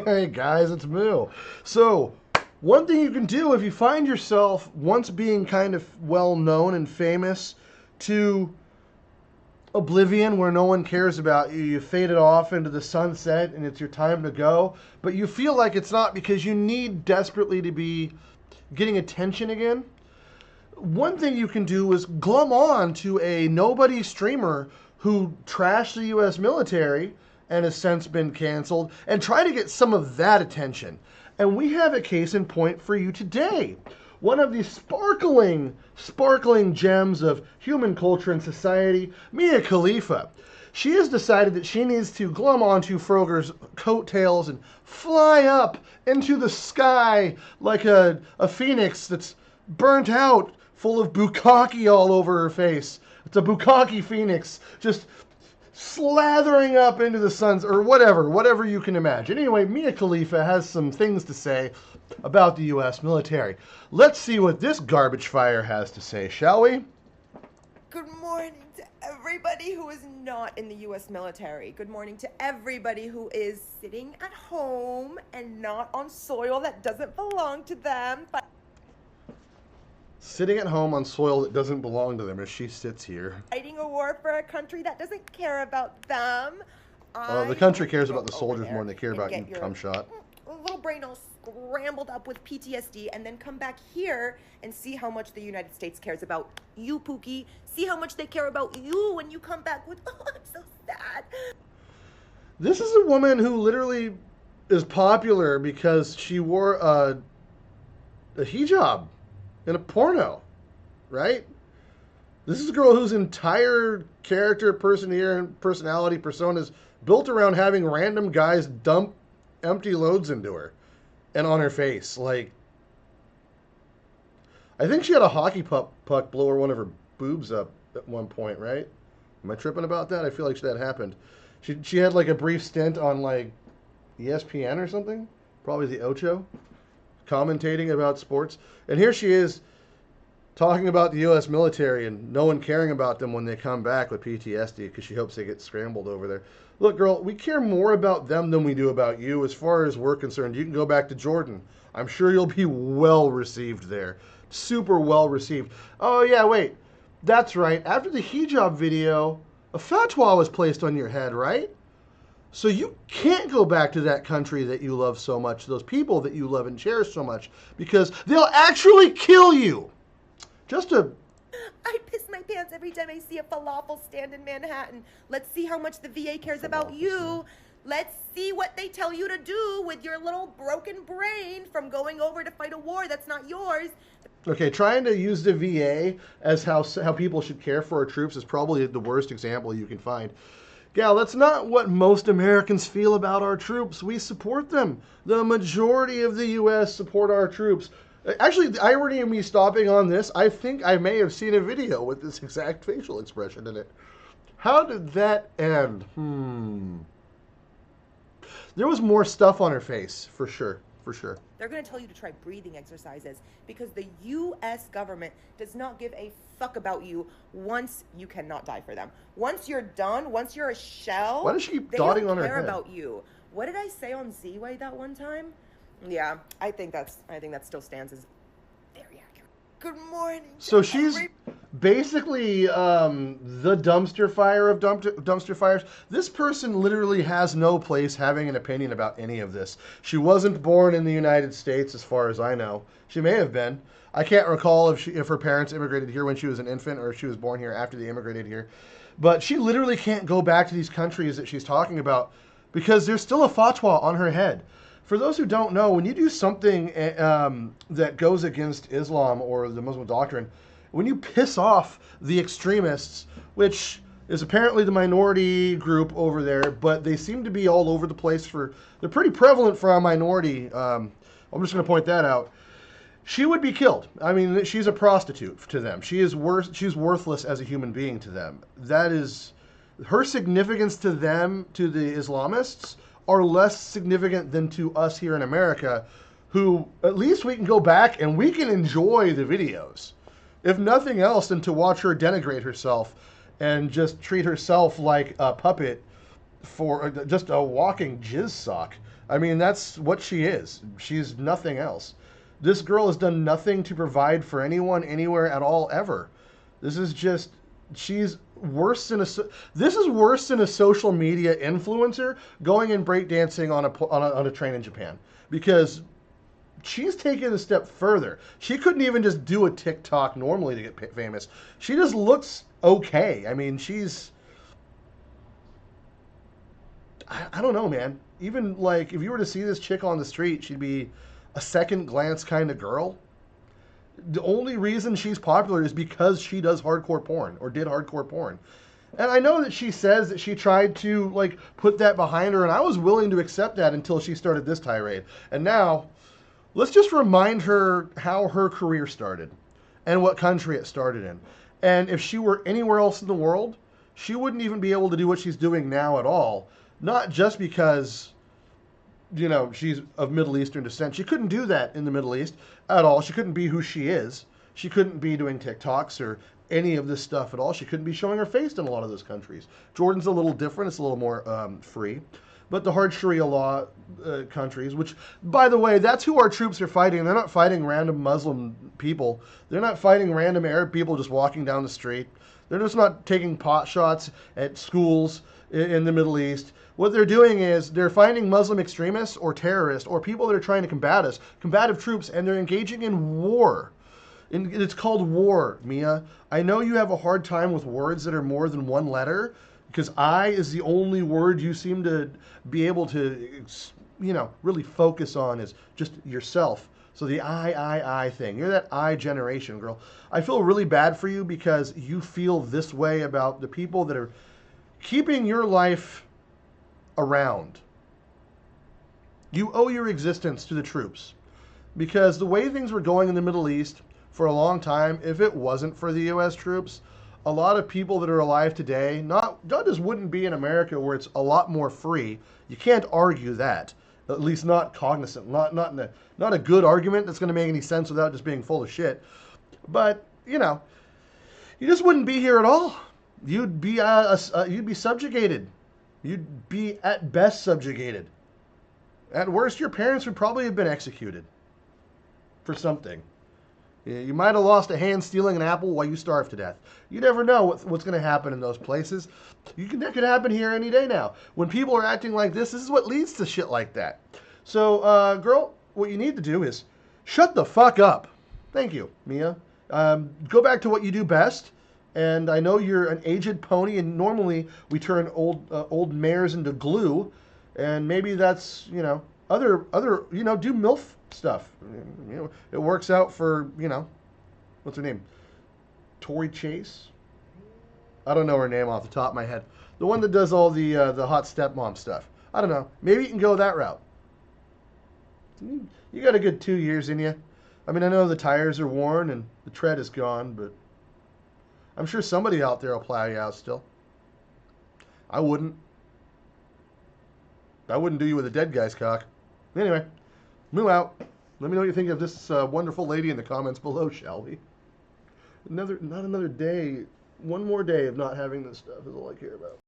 Hey guys, it's Moo. So, one thing you can do if you find yourself once being kind of well known and famous to oblivion where no one cares about you, you faded off into the sunset and it's your time to go, but you feel like it's not because you need desperately to be getting attention again. One thing you can do is glum on to a nobody streamer who trashed the US military and has since been canceled and try to get some of that attention. And we have a case in point for you today. One of the sparkling gems of human culture and society, Mia Khalifa. She has decided that she needs to glum onto Froger's coattails and fly up into the sky like a phoenix that's burnt out, full of bukkake all over her face. It's a bukkake phoenix, just slathering up into the suns, or whatever you can imagine. Anyway, Mia Khalifa has some things to say about the U.S. military. Let's see what this garbage fire has to say, shall we? Good morning to everybody who is not in the U.S. military. Good morning to everybody who is sitting at home and not on soil that doesn't belong to them. Sitting at home on soil that doesn't belong to them as she sits here. Fighting a war for a country that doesn't care about them. The country cares about the soldiers more than they care about you, cum shot. Little brain all scrambled up with PTSD, and then come back here and see how much the United States cares about you, Pookie. See how much they care about you when you come back with, oh, I'm so sad. This is a woman who literally is popular because she wore a hijab in a porno, right? This is a girl whose entire character, personality, persona is built around having random guys dump empty loads into her and on her face. Like, I think she had a hockey puck blow her one of her boobs up at one point, right? Am I tripping about that? I feel like that happened. She had like a brief stint on like ESPN or something, probably the Ocho, commentating about sports. And here she is talking about the U.S. military and no one caring about them when they come back with PTSD because she hopes they get scrambled over there. Look, girl, we care more about them than we do about you. As far as we're concerned, you can go back to Jordan. I'm sure you'll be well received there. Super well received. Oh, yeah, wait. That's right. After the hijab video, a fatwa was placed on your head, right? So you can't go back to that country that you love so much, those people that you love and cherish so much, because they'll actually kill you. I piss my pants every time I see a falafel stand in Manhattan. Let's see how much the VA cares about you. Let's see what they tell you to do with your little broken brain from going over to fight a war that's not yours. Okay, trying to use the VA as how people should care for our troops is probably the worst example you can find. Gal, that's not what most Americans feel about our troops. We support them. The majority of the U.S. support our troops. Actually, the irony of me stopping on this, I think I may have seen a video with this exact facial expression in it. How did that end? There was more stuff on her face, for sure. They're going to tell you to try breathing exercises because the U.S. government does not give a fuck about you once you cannot die for them. Once you're done, once you're a shell, why does she keep dotting on her head? They don't care about you. What did I say on Z-Way that one time? Yeah, I think that still stands as very accurate. Good morning. So she's basically the dumpster fire of dumpster fires. This person literally has no place having an opinion about any of this. She wasn't born in the United States, as far as I know. She may have been. I can't recall if her parents immigrated here when she was an infant or if she was born here after they immigrated here. But she literally can't go back to these countries that she's talking about because there's still a fatwa on her head. For those who don't know, when you do something that goes against Islam or the Muslim doctrine, when you piss off the extremists, which is apparently the minority group over there, but they seem to be all over the place they're pretty prevalent for our minority. I'm just going to point that out. She would be killed. I mean, she's a prostitute to them. She's worthless as a human being to them. That is, her significance to them, to the Islamists, are less significant than to us here in America, who at least we can go back and we can enjoy the videos. If nothing else than to watch her denigrate herself and just treat herself like a puppet for just a walking jizz sock. I mean, that's what she is. She's nothing else. This girl has done nothing to provide for anyone anywhere at all ever. This is just she's worse than a this is worse than a social media influencer going and breakdancing on a train in Japan because she's taken a step further. She couldn't even just do a TikTok normally to get famous. She just looks okay. I mean, I don't know, man. Even like if you were to see this chick on the street, she'd be a second glance kind of girl. The only reason she's popular is because she does hardcore porn or did hardcore porn. And I know that she says that she tried to like put that behind her, and I was willing to accept that until she started this tirade. And now, let's just remind her how her career started and what country it started in. And if she were anywhere else in the world, she wouldn't even be able to do what she's doing now at all. Not just because, she's of Middle Eastern descent. She couldn't do that in the Middle East at all. She couldn't be who she is. She couldn't be doing TikToks or any of this stuff at all. She couldn't be showing her face in a lot of those countries. Jordan's a little different. It's a little more free. But the hard Sharia law countries, which, by the way, that's who our troops are fighting. They're not fighting random Muslim people. They're not fighting random Arab people just walking down the street. They're just not taking pot shots at schools in the Middle East. What they're doing is they're finding Muslim extremists or terrorists or people that are trying to combat us, combative troops, and they're engaging in war. And it's called war, Mia. I know you have a hard time with words that are more than one letter, because I is the only word you seem to be able to, really focus on is just yourself. So the I thing. You're that I generation, girl. I feel really bad for you because you feel this way about the people that are keeping your life around. You owe your existence to the troops because the way things were going in the Middle East for a long time, if it wasn't for the U.S. troops, a lot of people that are alive today, not just wouldn't be in America where it's a lot more free. You can't argue that, at least not cognizant, not a good argument that's going to make any sense without just being full of shit. But you just wouldn't be here at all. You'd be subjugated. You'd be at best subjugated. At worst, your parents would probably have been executed for something. You might have lost a hand stealing an apple while you starved to death. You never know what's going to happen in those places. That could happen here any day now. When people are acting like this is what leads to shit like that. So, girl, what you need to do is shut the fuck up. Thank you, Mia. Go back to what you do best. And I know you're an aged pony, and normally we turn old mares into glue. And maybe that's, other do MILF stuff. It works out for, what's her name? Tori Chase? I don't know her name off the top of my head. The one that does all the hot stepmom stuff. I don't know. Maybe you can go that route. You got a good 2 years in you. I mean, I know the tires are worn and the tread is gone, but I'm sure somebody out there will plow you out still. I wouldn't. I wouldn't do you with a dead guy's cock. Anyway, moo out. Let me know what you think of this wonderful lady in the comments below, shall we? Not another day. One more day of not having this stuff is all I care about.